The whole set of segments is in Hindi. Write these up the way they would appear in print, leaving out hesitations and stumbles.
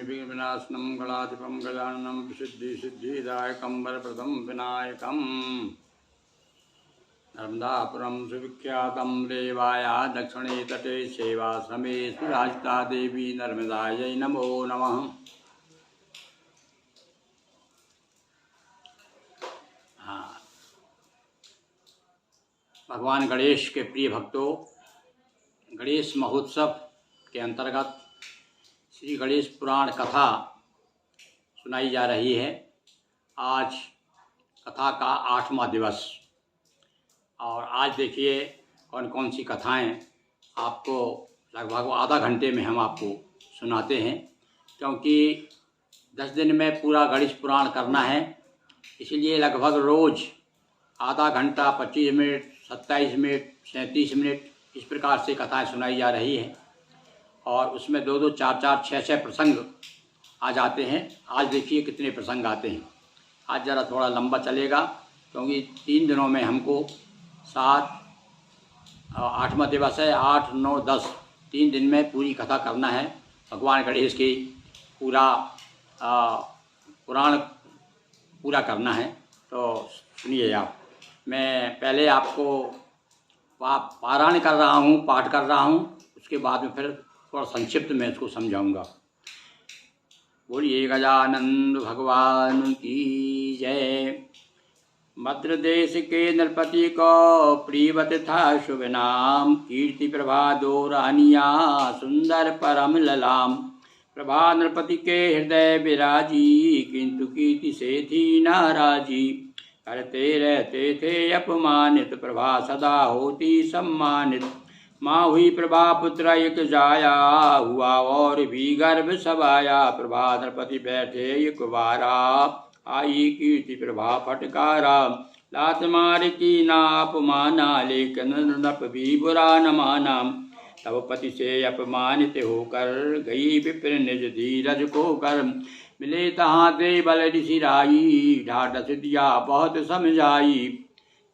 विघ्नविनाशनं गणाधिपं गजाननं सिद्धिदायकं वरप्रदं विनायकम्। नर्मदापुरं सुविख्यातं देवाया दक्षिणे तटे सेवाश्रमे सुराजिता देवी नर्मदायै नमो नमः। हाँ, भगवान गणेश के प्रिय भक्तों, गणेश महोत्सव के अंतर्गत श्री गणेश पुराण कथा सुनाई जा रही है। आज कथा का 8वां दिवस और आज देखिए कौन कौन सी कथाएं आपको लगभग आधा घंटे में हम आपको सुनाते हैं, क्योंकि 10 दिन में पूरा गणेश पुराण करना है। इसलिए लगभग रोज़ आधा घंटा, 25 मिनट, 27 मिनट, 37 मिनट इस प्रकार से कथाएं सुनाई जा रही हैं और उसमें 2-2, 4-4, 6-6 प्रसंग आ जाते हैं। आज देखिए कितने प्रसंग आते हैं। आज ज़रा थोड़ा लंबा चलेगा क्योंकि 3 दिनों में हमको 8वां दिवस है, 8, 9, 10 3 दिन में पूरी कथा करना है। भगवान गणेश की पूरा पुराण पूरा करना है। तो सुनिए आप, मैं पहले आपको पारायण कर रहा हूँ, पाठ कर रहा हूँ, उसके बाद में फिर थोड़ा संक्षिप्त में इसको समझाऊंगा। बोलिए गजानंद भगवान की जय। मद्र देश के नरपति को प्रियवत था शुभ नाम, कीर्ति प्रभा दो रानिया सुंदर परम ललाम। प्रभा नरपति के हृदय विराजी, किंतु कीर्ति से थी नाराजी। करते रहते थे अपमानित, प्रभा सदा होती सम्मानित। माँ हुई प्रभा पुत्र एक जाया, हुआ और भी गर्भ सवाया। प्रभा नरपति बैठे एक बारा, आई कीर्ति प्रभा फटकारा। लात मार की ना अपमाना, लेकिन नृप भी बुरा न माना। तब पति से अपमानित होकर, गई विप्र निज धीरज को कर। मिले तहाँ देवल ऋषि राई, ढाढ़स दिया बहुत समझाई।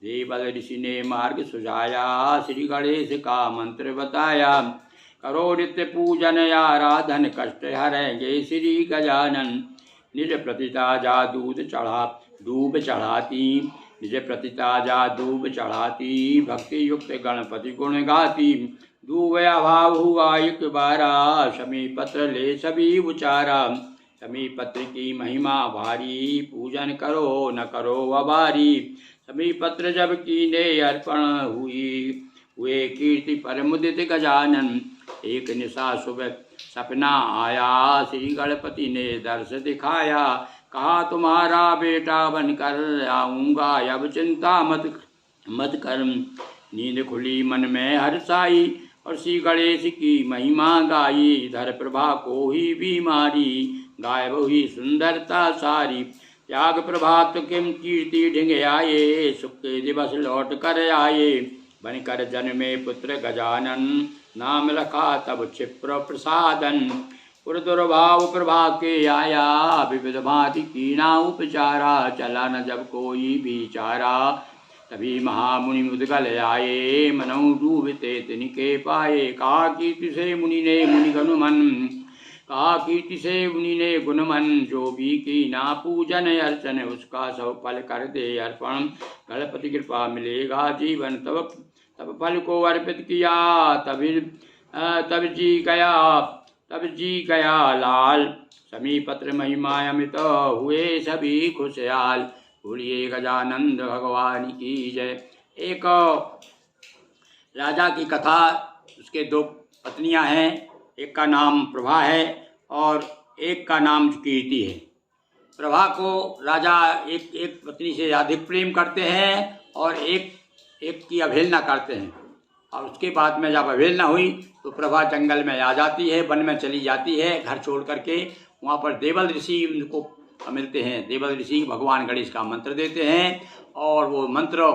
देवल ऋषि ने मार्ग सुझाया, श्री गणेश का मंत्र बताया। करो नित्य पूजन आराधन, कष्ट हरेंगे श्री गजानन। निज प्रतिता जा दूब चढ़ाती, निज प्रतिता जा दूब चढ़ाती। भक्ति युक्त गणपति गुण गाती। दूब अभाव हुआ एक बारा, शमी पत्र ले सभी उचारा। शमी पत्र की महिमा भारी, पूजन करो न करो अबारी। सभी पत्र जब कीने अर्पण हुए कीर्ति पर मुदित गजानन। एक निशा सुबह सपना आया, श्री गणपति ने दर्श दिखाया। कहा तुम्हारा बेटा बनकर आऊँगा, अब चिंता मत कर। नींद खुली मन में हर्षाई, और श्री गणेश की महिमा गाई। धर प्रभा को ही बीमारी, गायब हुई सुंदरता सारी। त्याग प्रभात किम कीर्ति ढिंग आए, सुख के दिवस लौट कर आए। बनकर जन्मे पुत्र गजानन, नाम रखा तब क्षिप्र प्रसादन। दुर्भाव प्रभा के आया, विविध भांति कीना उपचारा। चला न जब कोई भी चारा, तभी महामुनि मुदगल आए। मनऊ डूबते तिनके पाए, कहा कीर्ति से मुनि ने मुनि गनुमन। कहा कीर्ति से मुनि ने गुणमन, जो भी की ना पूजन अर्चन, उसका सब फल कर दे अर्पण। गणपति कृपा मिलेगा जीवन, तब फल को अर्पित किया। तब जी गया लाल। समी पत्र महिमा अमित, हुए सभी खुशहाल। बोलिए गजानंद भगवान की जय। एक राजा की कथा, उसके 2 पत्नियां हैं। एक का नाम प्रभा है और एक का नाम कीर्ति है। प्रभा को राजा एक पत्नी से अधिक प्रेम करते हैं और एक की अवहेलना करते हैं। और उसके बाद में जब अवहेलना हुई तो प्रभा जंगल में आ जाती है, वन में चली जाती है घर छोड़ करके। वहाँ पर देवल ऋषि उनको मिलते हैं। देवल ऋषि भगवान गणेश का मंत्र देते हैं और वो मंत्र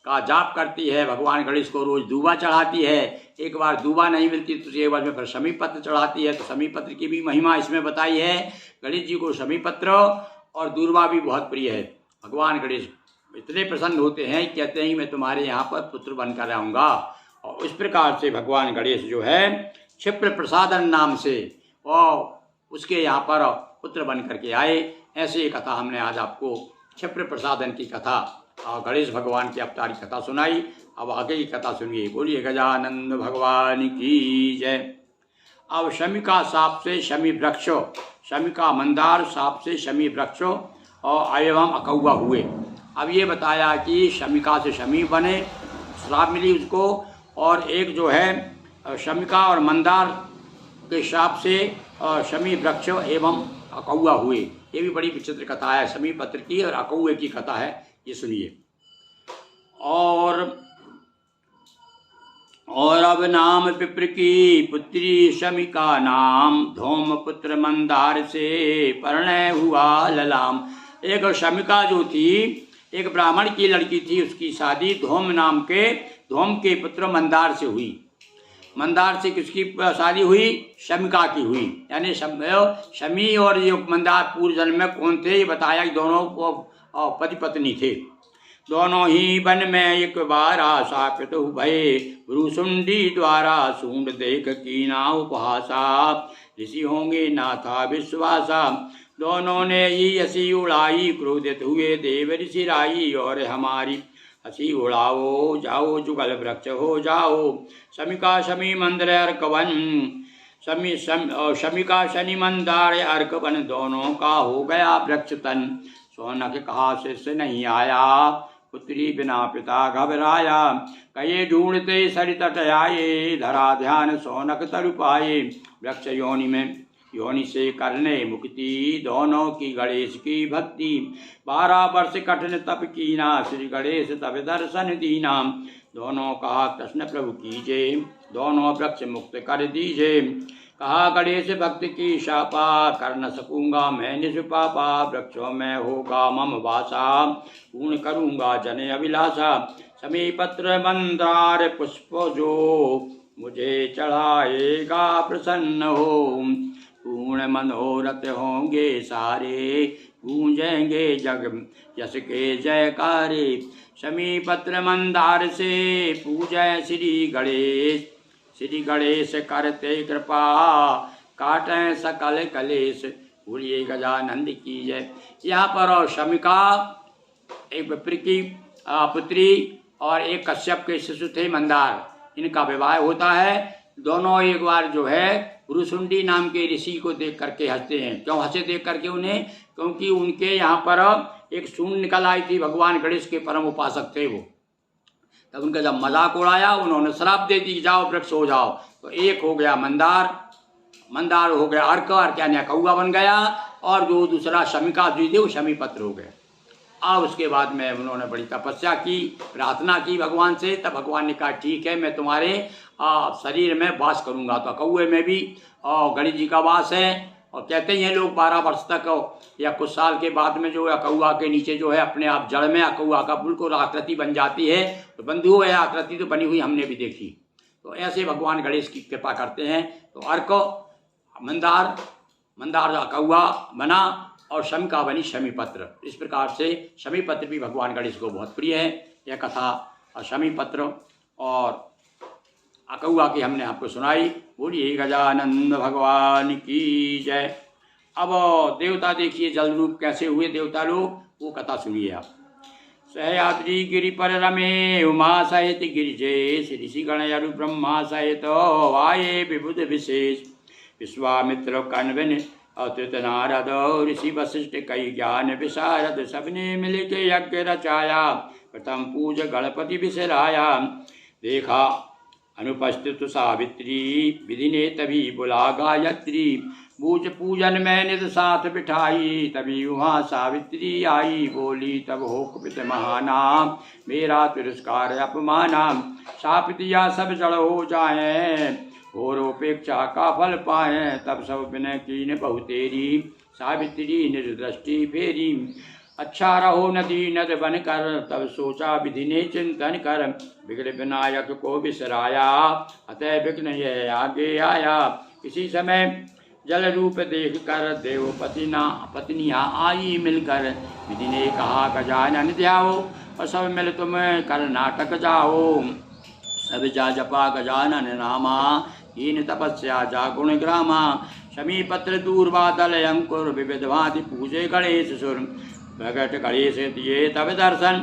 का जाप करती है। भगवान गणेश को रोज दूबा चढ़ाती है। एक बार दूबा नहीं मिलती तो एक बार में फिर शमी पत्र चढ़ाती है। तो शमी पत्र की भी महिमा इसमें बताई है। गणेश जी को शमी पत्र और दूर्वा भी बहुत प्रिय है। भगवान गणेश इतने प्रसन्न होते हैं, कहते हैं मैं तुम्हारे यहाँ पर पुत्र बनकर आऊँगा। और इस प्रकार से भगवान गणेश जो है क्षिप्र प्रसादन नाम से और उसके यहाँ पर पुत्र बन करके आए। ऐसे ये कथा हमने आज आपको क्षिप्र प्रसादन की कथा और गणेश भगवान की अवतारी कथा सुनाई। अब आगे की कथा सुनिए। बोलिए गजानंद भगवान की जय। अब शमिका साप से शमी वृक्ष, शमिका मंदार साप से शमी वृक्ष और एवं अकौआ हुए। अब ये बताया कि शमिका से शमी बने, श्राप मिली उसको, और एक जो है शमिका और मंदार के श्राप से शमी वृक्ष एवं अकौआ हुए। ये भी बड़ी विचित्र कथा है, शमी पत्र की और अकौए की कथा है, ये सुनिए। और अब नाम पिप्र की पुत्री शमिका नाम, धूम पुत्र मंदार से परिणय हुआ ललाम। एक शमिका जो थी, एक ब्राह्मण की लड़की थी, उसकी शादी धूम के पुत्र मंदार से हुई। मंदार से किसकी शादी हुई? शमिका की हुई। यानी शमी और ये मंदार पूर्व जन्म में कौन थे, ये बताया कि दोनों पति पत्नी थे। दोनों ही वन में एक बार शापित भये, भ्रूसुंडी द्वारा सूंड देख कीना उपहासा, ऋषि होंगे नाथा विश्वासा। दोनों ने ही हंसी उड़ाई, क्रोधित हुए देव ऋषि राई, और हमारी हंसी उड़ाओ, जाओ जुगल वृक्ष हो जाओ। शमिका शमी मंदर अर्कवन, शमिका शनि मंदार अर्कवन, दोनों का हो गया वृक्ष तन। सोनक कहा शिष्य नहीं आया, पुत्री बिना पिता घबराया। कये ढूंढते सरित तट आए, धरा ध्यान सोनक तरु पाए। वृक्ष योनि से करने मुक्ति, दोनों की गणेश की भक्ति। 12 वर्ष कठिन तप कीना, श्री गणेश तब दर्शन दीना। दोनों कहा कृष्ण प्रभु कीजे, दोनों वृक्ष मुक्त कर दीजे। कहा गणेश भक्त की शापा, कर न सकूंगा मैं निष्पापा। वृक्षों में होगा मम वासा, पूर्ण करूंगा जन अभिलाषा। शमी पत्र मंदार पुष्प जो, मुझे चढ़ाएगा प्रसन्न हो। पूर्ण मनोरथ होंगे सारे, गूंजेंगे जग यश के जयकारे। शमी पत्र मंदार से पूजय श्री गणेश करते कृपा, काटें सकल कलेश। बोलिए गजानंद की जय। यहाँ पर शमिका एक विप्र की पुत्री और एक कश्यप के शिशु थे मंदार, इनका विवाह होता है। दोनों एक बार जो है भ्रूसुंडी नाम के ऋषि को देख करके हंसते हैं। क्यों हंसे देख करके उन्हें? क्योंकि उनके यहाँ पर एक सूंड निकल आई थी, भगवान गणेश के परम उपासक थे वो। तब उनका जब मजाक उड़ाया, उन्होंने श्राप दे दी, जाओ वृक्ष हो जाओ। तो एक हो गया मंदार हो गया अर्क यानी कौआ बन गया, और जो दूसरा शमिका जी थे वो शमी पत्र हो गए। अब उसके बाद में उन्होंने बड़ी तपस्या की, प्रार्थना की भगवान से। तब भगवान ने कहा ठीक है, मैं तुम्हारे शरीर में वास करूंगा। तो कौए में भी गणेश जी का वास है। और कहते हैं लोग 12 वर्ष तक या कुछ साल के बाद में जो है कौआ के नीचे जो है अपने आप जड़ में कौआ का बिल्कुल आकृति बन जाती है। तो बंधु है आकृति तो बनी हुई, हमने भी देखी। तो ऐसे भगवान गणेश की कृपा करते हैं। तो अर्क मंदार कौआ बना और शमिका बनी शमी पत्र। इस प्रकार से शमी पत्र भी भगवान गणेश को बहुत प्रिय है। यह कथा शमी पत्र और अकौआ की हमने आपको सुनाई। बोलिए गजानंद भगवान की जय। अब देवता देखिए जल रूप कैसे हुए देवता लोग, वो कथा सुनिए आप। सहयाद्री गिरि पर रमे, उमा सहित गिरिजेश, ऋषि गण यरु ब्रह्मा सहित वाये विबुध विशेष। विश्वामित्र कण्वन अत्युत नारद, ऋषि वशिष्ठ कई ज्ञान विशारद। सबने मिल के यज्ञ रचाया, प्रथम पूज गणपति विसराया। देखा अनुपस्थित सावित्री, विधि ने तभी बुला गायत्री। बूझ पूजन में निज साथ बिठाई, तभी वहाँ सावित्री आई। बोली तब हो कुपित महानाम, मेरा तिरस्कार अपमाना। शाप दिया सब जड़ हो जाए, घोरोपेक्षा का फल पाए। तब सब विनय कीन बहु तेरी, सावित्री निज दृष्टि फेरी। अच्छा रहो नदी नद बन कर, तब सोचा विधि ने चिंतन कर। विघ्न विनायक को बिसराया, अतः विघ्न यह आगे आया। इसी समय जल रूप देख कर, देव पत्नियाँ आई मिलकर। विधि ने कहा गजानन ध्याओ, और सब मिल तुम कर नाटक जाओ। सब जा जपा गजानन नामा, हीन तपस्या जा गुण ग्रामा। समीपत्र दूर्वादल अंकुर विविध भांति पूजे गणेश सुर भगत गणेश दिए तब दर्शन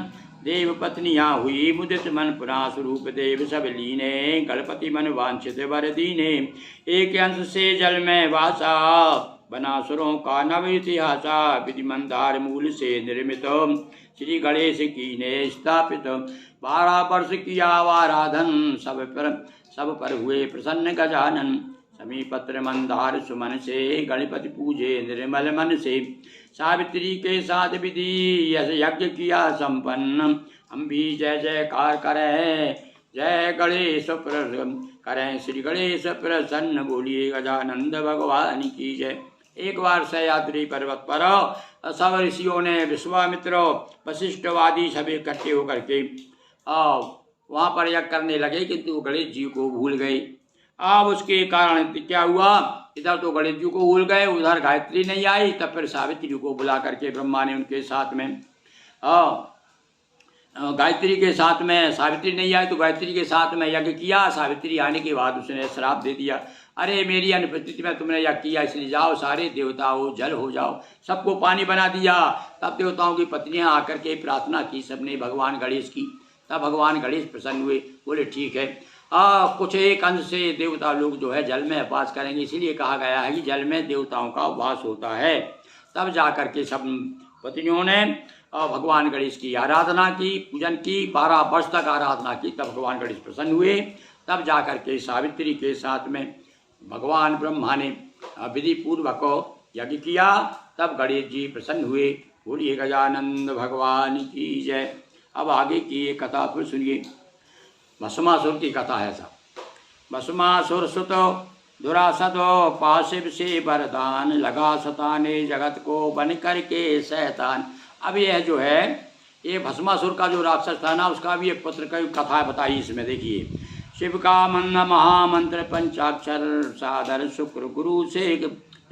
देव पत्नियाँ हुई मुदित मन पुरा स्वरूप देव सब लीने गणपति मन वांछित वर दीने एक अंश से जल में वासा बना सुरों का नव इतिहासा विधि मंदार मूल से निर्मित श्री गणेश की ने स्थापित 12 वर्ष किया आराधन सब पर हुए प्रसन्न गजानन समीपत्र मंदार सुमन से गणपति पूजे निर्मल मन से सावित्री के साथ विधि यज्ञ किया संपन्न हम भी जय जयकार करें जय गणेश करें श्री गणेश प्रसन्न बोलिए गजानंद भगवान की जय। एक बार सह्याद्री पर्वत पर सब ऋषियों ने विश्वामित्र वशिष्ठवादी सभी इकट्ठे होकर के वहाँ पर यज्ञ करने लगे किंतु गणेश जी को भूल गए। अब उसके कारण क्या हुआ, इधर तो गणेश जी को भूल गए, उधर गायत्री नहीं आई। तब फिर सावित्री को बुला करके ब्रह्मा ने उनके साथ में गायत्री के साथ में सावित्री नहीं आई तो गायत्री के साथ में यज्ञ किया। सावित्री आने के बाद उसने श्राप दे दिया, अरे मेरी अनुपस्थिति में तुमने यज्ञ किया इसलिए जाओ सारे देवताओं जल हो जाओ। सबको पानी बना दिया। तब देवताओं की पत्नियां आकर के प्रार्थना की सबने भगवान गणेश की। तब भगवान गणेश प्रसन्न हुए, बोले ठीक है कुछ एक अंश से देवता लोग जो है जल में वास करेंगे, इसीलिए कहा गया है कि जल में देवताओं का वास होता है। तब जा कर के सब पत्नियों ने भगवान गणेश की आराधना की, पूजन की, 12 वर्ष तक आराधना की। तब भगवान गणेश प्रसन्न हुए। तब जा कर के सावित्री के साथ में भगवान ब्रह्मा ने विधि पूर्वक यज्ञ किया। तब गणेश जी प्रसन्न हुए। बोलिए गजानंद भगवान की जय। अब आगे की ये कथा फिर सुनिए। भस्मासुर की कथा है सब। भस्मासुर सुत दुरासद पाशिव से वरदान लगा सताने जगत को बन करके शैतान। अब यह जो है ये भस्मासुर का जो राक्षस था ना, उसका भी एक पुत्र की कथा बताई इसमें। देखिए, शिव का मंद महामंत्र पंचाक्षर सादर शुक्र गुरु से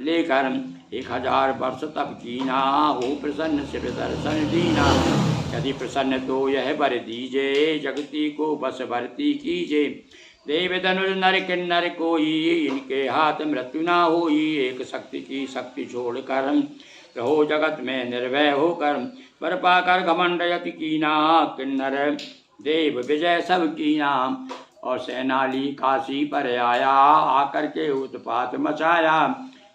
लेकर 1000 वर्ष तप कीना हो प्रसन्न शिव दर्शन दीना। यदि प्रसन्न तो यह वर दीजे जगती को बस भरती कीजे। देव धनुष नर किन्नर कोई इनके हाथ मृत्यु ना होई। एक शक्ति की शक्ति छोड़कर रहो जगत में निर्भय होकर। वर पाकर घमंड यति कीना किन्नर देव विजय सब कीना। और सेनाली काशी पर आया आकर के उत्पात मचाया।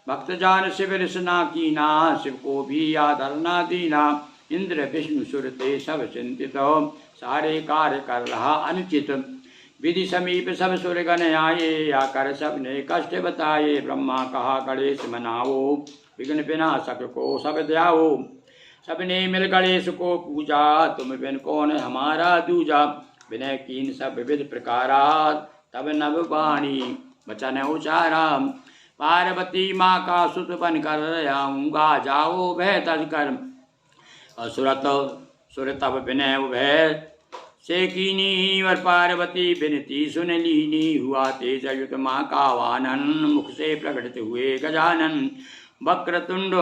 भक्त जान शिव रसना कीना शिव को भी आदर ना दीना। इंद्र विष्णु सुरते सब चिंतित सारे कार्य कर रहा अनुचित। विधि समीप सब सुरगण आए आकर सबने कष्ट बताए। ब्रह्मा कहा गणेश मनाओ विघ्न विनाशक को सब ध्याओ। सबने मिल गणेश को पूजा तुम बिन कौन हमारा दूजा। विनय कीन सब विविध प्रकारा तब नव वाणी वचन उचारा। पार्वती माँ का सुत बन कर आऊँगा जाओ भय तज कर। सुरत सुर तब विनय भय से कीनी वर पार्वती विनती सुन लीनी। हुआ तेज युत माँ का वानन मुख से प्रकटित हुए गजानन। वक्रतुंड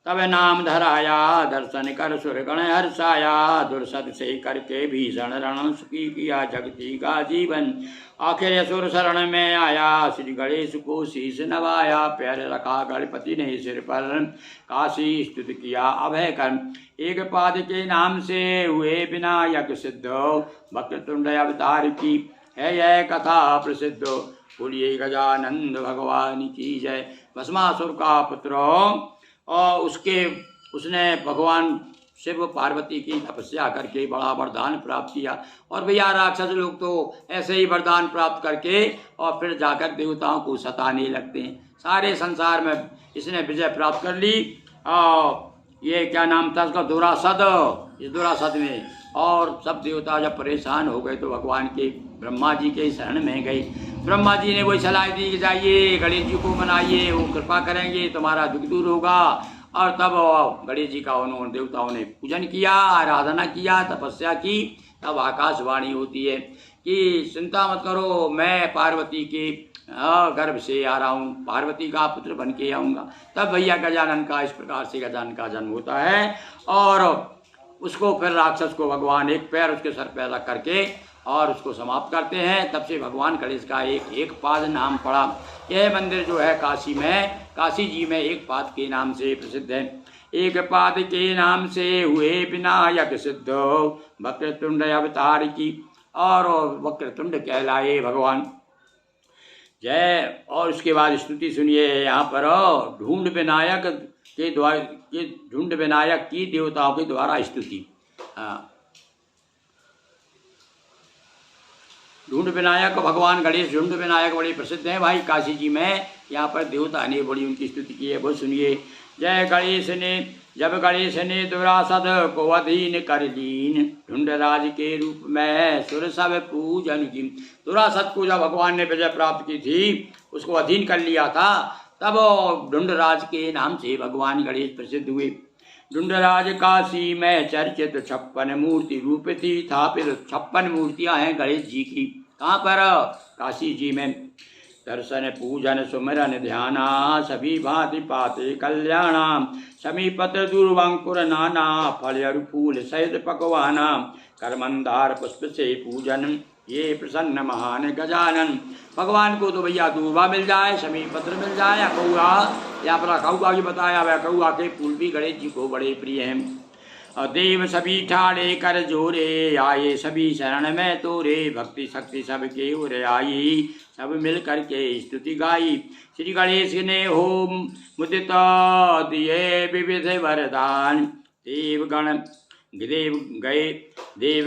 तब नाम धराया दर्शन कर सुरगण हर्षाया। दुर्सद से करके भीषण रण सुखी किया जगती का जीवन। आखिर असुर शरण में आया श्री गणेश को शीश नवाया। पैर रखा गणपति ने सिर पर काशी स्तुत किया अभय कर। एक पाद के नाम से हुए विनायक सिद्ध। वक्रतुंड अवतार की है यह कथा प्रसिद्ध। बोलिए गजानंद भगवान की जय। भस्मासुर का पुत्र और उसने भगवान शिव पार्वती की तपस्या करके बड़ा वरदान प्राप्त किया। और भैया राक्षस लोग तो ऐसे ही वरदान प्राप्त करके और फिर जाकर देवताओं को सताने लगते हैं। सारे संसार में इसने विजय प्राप्त कर ली। और ये क्या नाम था उसका, दुरासद। इस दुरासद में और सब देवता जब परेशान हो गए तो भगवान के ब्रह्मा जी के शरण में गए। ब्रह्मा जी ने वही सलाह दी कि जाइए गणेश जी को मनाइए, वो कृपा करेंगे, तुम्हारा दुख दूर होगा। और तब गणेश जी का उन्होंने देवताओं ने पूजन किया, आराधना किया, तपस्या की। तब आकाशवाणी होती है कि चिंता मत करो, मैं पार्वती के गर्भ से आ रहा हूँ, पार्वती का पुत्र बन के आऊँगा। तब भैया गजानन का इस प्रकार से गजानन का जन्म होता है। और उसको फिर राक्षस को भगवान एक पैर उसके सर पर रख करके और उसको समाप्त करते हैं। तब से भगवान गणेश का एक एक पाद नाम पड़ा। यह मंदिर जो है काशी में, काशी जी में एक पाद के नाम से प्रसिद्ध है। एक पाद के नाम से हुए विनायक सिद्ध, वक्रतुंड अवतार की, और वक्रतुंड कहलाए भगवान। जय। और उसके बाद स्तुति सुनिए यहाँ पर, ढूंढ विनायक के द्वारा, ये ढूंढ विनायक की देवताओं के द्वारा स्तुति। ढूंढ विनायक भगवान गणेश, ढूंढ विनायक बड़े प्रसिद्ध हैं भाई काशी जी में। यहाँ पर देवता ने बड़ी उनकी स्तुति की है, वो सुनिए। जय गणेश ने, जब गणेश ने दुरासद को अधीन कर लीन, ढूंढराज के रूप में सुर सब पूजन की। दुरासद को जब भगवान ने विजय प्राप्त की थी, उसको अधीन कर लिया था, तब ढूंढराज के नाम से भगवान गणेश प्रसिद्ध हुए। ढूंढराज काशी में चर्चित 56 मूर्ति रूप थी स्थापित। 56 मूर्तियां हैं गणेश जी की। कहाँ पर? काशी जी में। दर्शन पूजन सुमिरन ध्याना, सभी भांति पाते कल्याणा, समीपत्र दुर्वांकुर नाना, फल अरु फूल सहित पकवाना, करमंदार पुष्प से पूजन, ये प्रसन्न महान गजानन। भगवान को तो भैया दूर्वा मिल जाए, समी पत्र मिल जाए, या कौआ, या अपना कौआ की बताया वह कौआ के फूल भी गणेश जी को बड़े प्रिय हैं। देव सभी ठाड़े कर जोरे, आए सभी शरण में तोरे, भक्ति शक्ति सबके ओर आई, सब मिल करके स्तुति गाई। श्री गणेश ने हो मुदिता दिए विविध वरदान, देव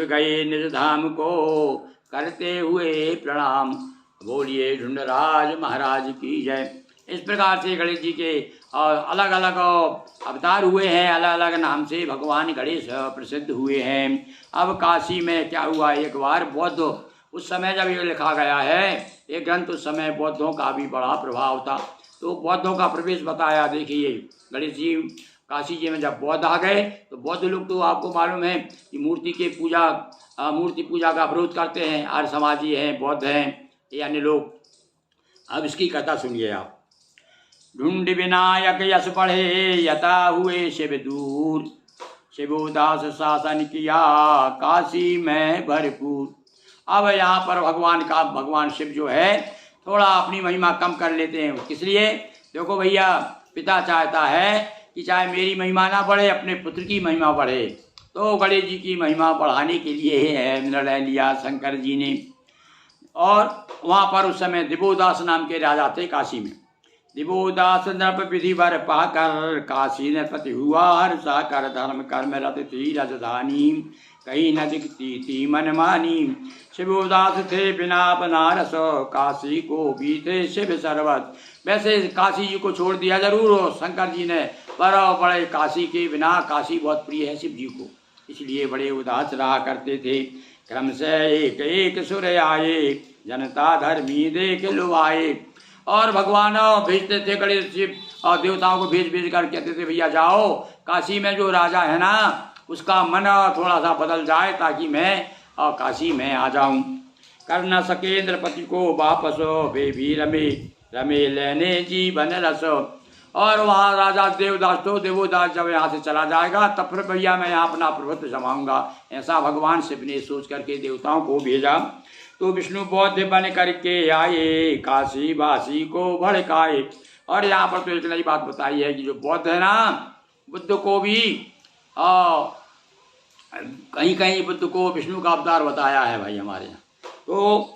गए निज धाम को करते हुए प्रणाम, बोलिए ढूंढराज महाराज की जय। इस प्रकार से गणेश जी के अलग अलग अवतार हुए हैं, अलग अलग नाम से भगवान गणेश प्रसिद्ध हुए हैं। अब काशी में क्या हुआ, एक बार बौद्ध, उस समय जब ये लिखा गया है ये ग्रंथ, उस समय बौद्धों का भी बड़ा प्रभाव था, तो बौद्धों का प्रवेश बताया। देखिए गणेश जी काशी जी में जब बौद्ध आ गए, तो बौद्ध लोग तो आपको मालूम है कि मूर्ति पूजा का विरोध करते हैं। आर्य समाजी हैं, बौद्ध हैं, ये अन्य लोग। अब इसकी कथा सुनिए आप। ढूंढ विनायक यश बढ़े, यथा हुए शिव दूर, शिवोदास शासन किया काशी में भरपूर। अब यहाँ पर भगवान शिव जो है थोड़ा अपनी महिमा कम कर लेते हैं। किस लिए? देखो भैया, पिता चाहता है कि चाहे मेरी महिमा ना बढ़े, अपने पुत्र की महिमा बढ़े, तो गणेश जी की महिमा बढ़ाने के लिए निर्णय लिया शंकर जी ने। और वहाँ पर उस समय दिवोदास नाम के राजा थे काशी में। दिवोदास नृप विधि वर पाकर, काशी नृपति हुआ हर्षा कर, धर्म कर्म रत थी राजधानी, कहीं न दिखती थी मनमानी। शिवोदास थे बिना बनारस, काशी को भी थे शिव सर्वत। वैसे काशी जी को छोड़ दिया जरूर हो शंकर जी ने, पर बड़े काशी के बिना, काशी बहुत प्रिय है शिव जी को, इसलिए बड़े उदास रहा करते थे। क्रम से एक एक सुर आए, जनता धर्मी देख लुभाए। और भगवान भेजते थे गणेश जी, और देवताओं को भेज कर कहते थे भैया जाओ, काशी में जो राजा है ना, उसका मन थोड़ा सा बदल जाए, ताकि मैं काशी में आ जाऊं। कर न सके इंद्रपति को वापस, वे भी रमे लेने जीवन रस। और वहाँ राजा देवोदास जब यहाँ से चला जाएगा, तब फिर भैया मैं यहाँ अपना प्रभुत्व जमाऊंगा। ऐसा भगवान शिव ने सोच करके देवताओं को भेजा। तो विष्णु बौद्ध बन करके आए, काशी वासी को भड़काए। और यहाँ पर तो एक नई बात बताई है कि जो बौद्ध है ना, बुद्ध को भी कहीं कहीं बुद्ध को विष्णु का अवतार बताया है भाई हमारे यहाँ। तो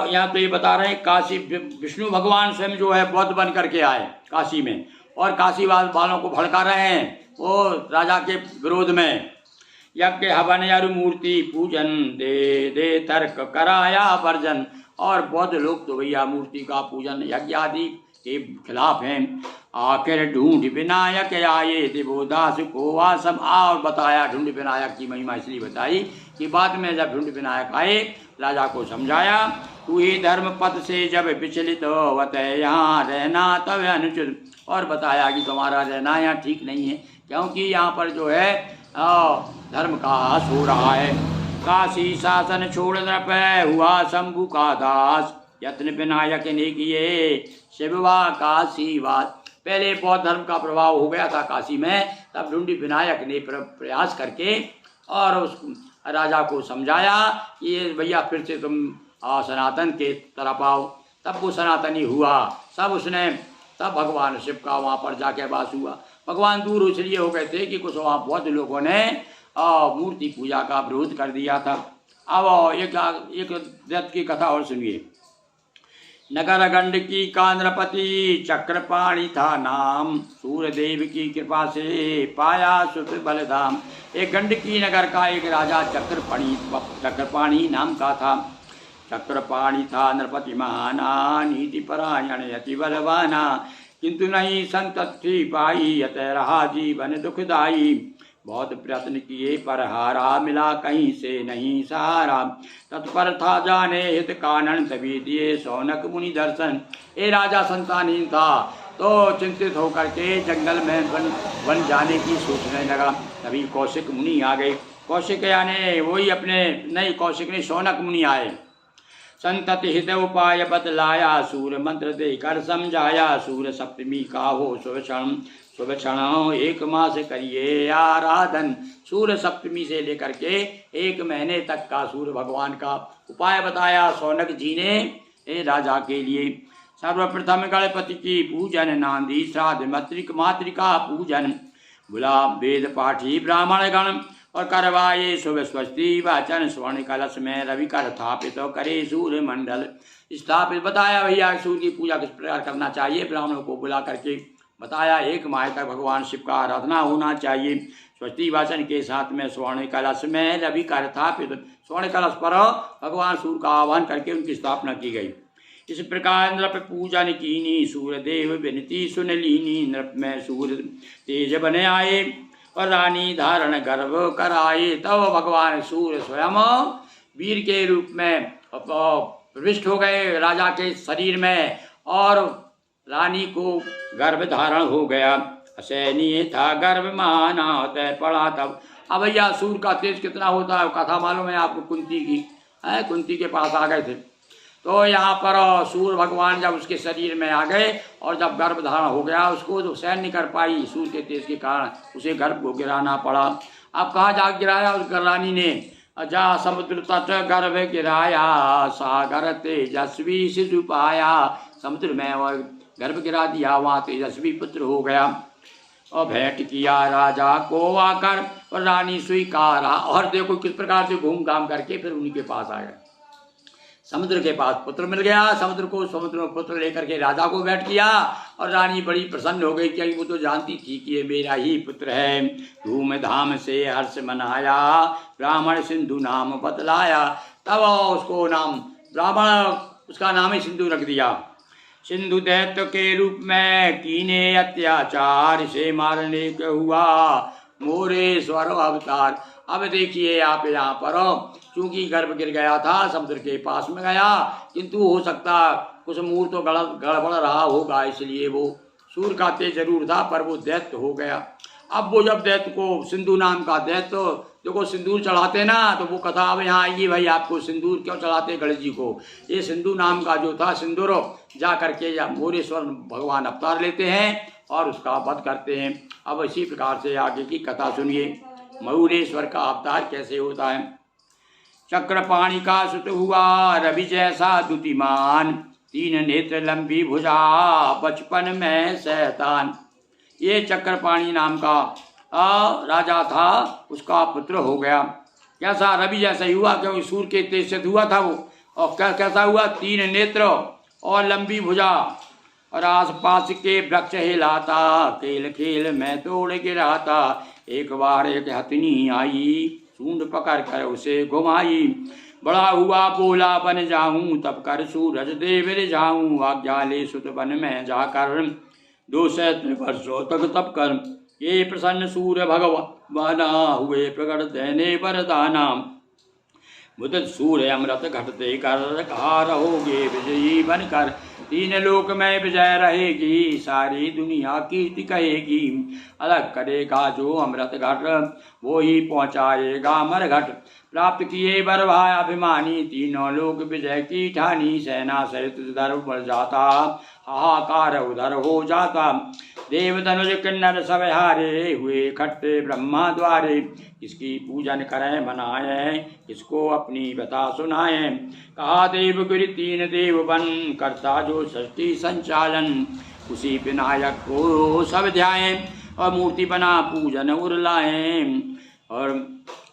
यहाँ तो ये बता रहे हैं काशी विष्णु भगवान स्वयं जो है बौद्ध बन करके आए काशी में, और काशी वालों को भड़का रहे हैं वो राजा के विरोध में। यज्ञ हवन अरु मूर्ति पूजन, दे तर्क कराया वर्जन। और बौद्ध लोग तो भैया मूर्ति का पूजन यज्ञ आदि के खिलाफ हैं। आखिर ढूंढ विनायक आए, दिवोदास को वासम। और बताया ढूंढ विनायक की महिमा इसलिए बताई कि बाद में जब ढूंढ विनायक आए, राजा को समझाया, तू ही धर्म पद से जब विचलित होवत है, यहाँ रहना तब अनुचित। और बताया कि तुम्हारा रहना यहाँ ठीक नहीं है, क्योंकि यहाँ पर जो है धर्म का हास हो रहा है। काशी शासन छोड़ नृप हुआ शंभु का दास, यत्न विनायक ने किए शिववा काशी वास। पहले बौद्ध धर्म का प्रभाव हो गया था काशी में, तब ढूंढ विनायक ने प्रयास करके और राजा को समझाया कि ये भैया फिर से तुम सनातन के तरफ आओ। तब वो सनातनी हुआ। तब भगवान शिव का वहाँ पर जाके वास हुआ। भगवान दूर इसलिए हो गए थे कि कुछ वहाँ बहुत लोगों ने मूर्ति पूजा का विरोध कर दिया था। अब एक दैत्य की कथा और सुनिए। नगर गंडकी का नृपति चक्रपाणी था नाम, सूर्यदेव की कृपा से पाया सुत बलधाम। एक गंडकी नगर का एक राजा चक्रपाणी नाम का था। चक्रपाणी था नृपति महाना, नीति परायण अति बलवाना, किंतु नहीं संतति पाई, यत रहा जीवन दुखदाई। बहुत प्रयत्न किए पर हारा, मिला कहीं से नहीं सहारा। तत्पर था जाने हित कानन, तभी दिए शौनक मुनि दर्शन। ये राजा संतानहीन था तो चिंतित होकर के जंगल में वन जाने की सोचने लगा। तभी कौशिक मुनि आ गए। कौशिक यानी वही अपने नहीं, कौशिक नहीं, शौनक मुनि आए। संतति हित उपाय बतलाया, सूर्य मंत्र देकर समझाया। सूर्य सप्तमी का हो शुभ क्षण, 1 मास करिए आराधन। सूर्य सप्तमी से लेकर के 1 महीने तक का सूर्य भगवान का उपाय बताया शौनक जी ने राजा के लिए। सर्वप्रथम गणपति की पूजन, नांदी श्राद्ध मातृका पूजन। बुला वेद पाठी ब्राह्मण गण, और करवाए शुभ स्वस्ति वाचन। स्वर्ण कलश में रवि कर स्थापित, तो करे सूर्य मंडल स्थापित। बताया भैया सूर्य की पूजा किस प्रकार करना चाहिए। ब्राह्मणों को बुला करके बताया 1 माह तक भगवान शिव का आराधना होना चाहिए। स्वस्ति वाचन के साथ में स्वर्ण कलश में रवि कर स्थापित, स्वर्ण कलश पर भगवान सूर्य का आह्वान करके उनकी स्थापना की गई। इस प्रकार नृप पूजन कीनी, सूर्य देव विनती सुन लीनी। नृप में सूर्य तेज बने आए, और रानी धारण गर्भ कराए। तब भगवान सूर्य स्वयं वीर के रूप में प्रविष्ट हो गए राजा के शरीर में, और रानी को गर्भ धारण हो गया। असैनीय था गर्भ माना, तय पड़ा तब। अब भैया सूर्य का तेज कितना होता है कथा मालूम है आपको, कुंती की है, कुंती के पास आ गए थे। तो यहाँ पर सूर्य भगवान जब उसके शरीर में आ गए और जब गर्भ धारण हो गया, उसको तो सहन नहीं कर पाई सूर्य के तेज के कारण, उसे गर्भ को गिराना पड़ा। अब कहाँ जा गिराया उस रानी ने, जा समुद्र तट गर्भ गिराया, सागर तेजस्वी शिशु पाया। समुद्र में वह गर्भ गिरा दिया, वहाँ तेजस्वी पुत्र हो गया। और भेंट किया राजा को आकर, और रानी स्वीकारा। और देखो किस प्रकार से घूम घाम करके फिर उन्हीं के पास आ गए। समुद्र के पास पुत्र मिल गया, समुद्र में पुत्र लेकर के राजा को भेंट किया, और रानी बड़ी प्रसन्न हो गई क्योंकि वो तो जानती थी कि ये मेरा ही पुत्र है। धूमधाम से हर्ष मनाया, ब्राह्मण सिंधु नाम बतलाया। तब उसको नाम ब्राह्मण, उसका नाम ही सिंधु रख दिया। सिंधु दैत्य के रूप में कीने अत्याचार, से मारने के हुआ मोरेश्वर अवतार। अब देखिए आप यहाँ पर चूंकि गर्भ गिर गया था, समुद्र के पास में गया, किंतु हो सकता कुछ मुहूर्त तो गड़बड़ रहा होगा, इसलिए वो सूर्य का तेज जरूर था पर वो दैत्य हो गया। अब वो जब दैत्य को, सिंधु नाम का दैत्य, देखो सिंदूर चढ़ाते ना, तो वो कथा अब यहाँ आएगी भाई आपको सिंदूर क्यों चढ़ाते गणेश जी को। ये सिंधु नाम का जो था सिंदूर, जा करके या मोरेश्वर भगवान अवतार लेते हैं और उसका वध करते हैं। अब इसी प्रकार से आगे की कथा सुनिए, मयूरेश्वर का अवतार कैसे होता है। चक्रपाणी का सुत हुआ रवि जैसा दुतिमान, 3 नेत्र लंबी भुजा, बचपन में शैतान। ये चक्रपाणी नाम का राजा था, उसका पुत्र हो गया। कैसा, रवि जैसा ही हुआ, क्योंकि सूर्य के तेज से हुआ था वो। और कैसा हुआ, 3 नेत्र और लंबी भुजा, और आसपास के वृक्ष हिलाता, खेल खेल में तोड़ गिराता। एक बार एक हथनी आई, सूंड पकड़ कर उसे घुमाई। बड़ा हुआ बोला बन जाऊं, तब कर सूरज देव रिझाऊं। आज्ञा ले सुत वन में जाकर, 200 वर्षों तक तप कर। ये प्रसन्न सूर्य भगवान हुए प्रकट देने वरदाना। मुदित सूर्य अमृत घटते कर, कहा रहोगे विजयी बनकर। 3 लोक में विजय रहेगी, सारी दुनिया कीर्ति कहेगी। अलग करेगा जो अमृत घट, वो ही पहुँचाएगा मरघट। प्राप्त किए बर भाई अभिमानी, तीनों लोक विजय की ठानी। सेना सहित उधर बढ़ जाता, हाहाकार उधर हो जाता। देव तनुज किन्नर सब हारे, हुए इकट्ठे ब्रह्मा द्वारे। इसकी पूजन करें मनाएं, इसको अपनी बता सुनाएं। कहा देव गिरि तीन देव बन, करता जो सृष्टि संचालन। उसी विनायक को सब ध्याएं, और मूर्ति बना पूजन उरलाएं। और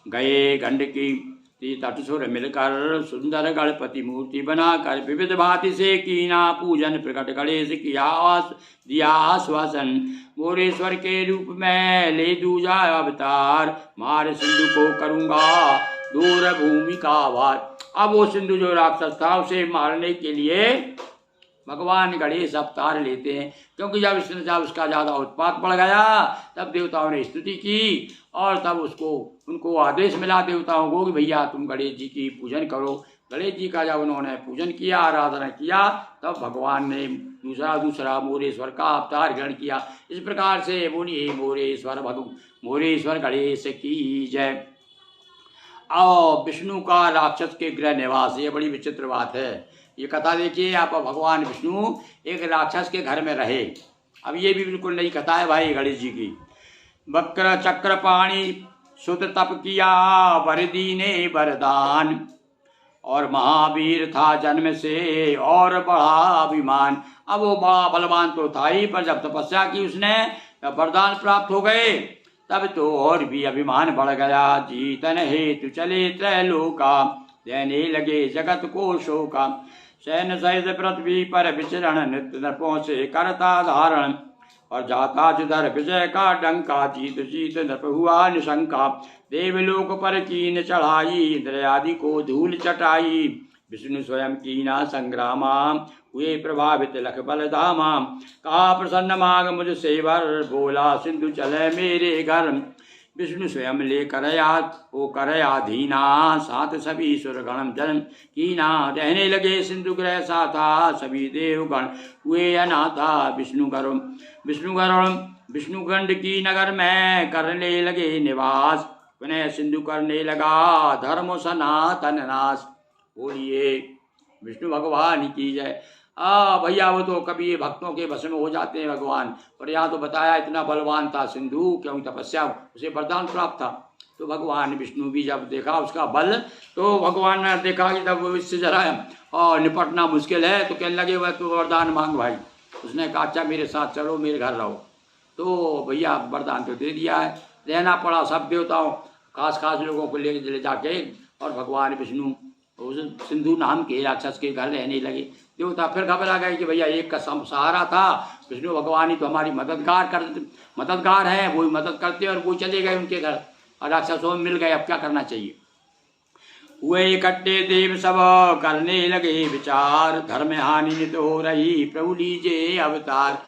गए गंडकी तट सुर मिलकर, सुंदर गणपति मूर्ति बनाकर। विविध भांति से कीना पूजन, प्रकट गणेश किया दिया आश्वासन। मोरेश्वर के रूप में ले दूजा अवतार, मार सिंधु को करूंगा दूर भूमि का वार। अब वो सिंधु जो राक्षस था, उसे मारने के लिए भगवान गणेश अवतार लेते हैं, क्योंकि जब उसका ज़्यादा उत्पात बढ़ गया, तब देवताओं ने स्तुति की, और तब उनको आदेश मिला देवताओं को कि भैया तुम गणेश जी की पूजन करो। गणेश जी का जब उन्होंने पूजन किया, आराधना किया, तब भगवान ने दूसरा मोरेश्वर का अवतार ग्रहण किया। इस प्रकार से बोलिए मोरेश्वर गणेश की जय। और विष्णु का राक्षस के गृह निवास, ये बड़ी विचित्र बात है। ये कथा देखिए आप, भगवान विष्णु एक राक्षस के घर में रहे। अब ये भी बिल्कुल नई कथा है भाई गणेश जी की। वक्र चक्र पाणी सुत तप किया, वरदी ने वरदान। और महावीर था जन्म से, और बड़ा अभिमान। अब वो बड़ा बलवान तो था ही, पर जब तपस्या की उसने, जब वरदान प्राप्त हो गए, तब तो और भी अभिमान बढ़ गया। जीतन हेतु चले त्रैलोका, देने लगे जगत को शोका। सैन्य सहित पृथ्वी पर विचरण, नित्य नृपों से करता धारण। और जाता जिधर विजय का डंका, जीत जीत नृप हुआ निशंका। देवलोक पर कीन चढ़ाई, इंद्र आदि को धूल चटाई। विष्णु स्वयं कीना संग्रामा, हुए प्रभावित लख बलधामा। कहा प्रसन्न मांग मुझ सेवर, बोला सिंधु चले मेरे घर। विष्णु स्वयं लेकर वो कर आधीना, साथ सभी सुरगण जन कीना। रहने लगे सिंधु ग्रह साथा, सभी देवगण हुए अनाथा। विष्णुगंड की नगर में करने लगे निवास, पुनः सिंधु करने लगा धर्म सनातन नाश। बोलिए विष्णु भगवान की जय। भैया वो तो कभी भक्तों के वश में हो जाते हैं भगवान, और यहाँ तो बताया इतना बलवान था सिंधु, क्योंकि तपस्या उसे वरदान प्राप्त था। तो भगवान विष्णु भी जब देखा उसका बल, तो भगवान ने देखा कि तब इससे जरा और निपटना मुश्किल है, तो कहने लगे वह तो वरदान मांग भाई। उसने कहा अच्छा मेरे साथ चलो, मेरे घर रहो। तो भैया वरदान तो दे दिया है, रहना पड़ा सब देवताओं खास लोगों को ले जाके, और भगवान विष्णु उस सिंधु नाम के राक्षस के घर रहने लगे। देवता फिर घबरा गए कि भैया एक का सहारा था विष्णु भगवान ही तो हमारी मददगार है, वो मदद करते और वो चले गए उनके घर, और राक्षसों में मिल गए, अब क्या करना चाहिए। हुए इकट्ठे देव सब करने लगे विचार, धर्म हानि नित हो रही प्रभु लीजिए अवतार।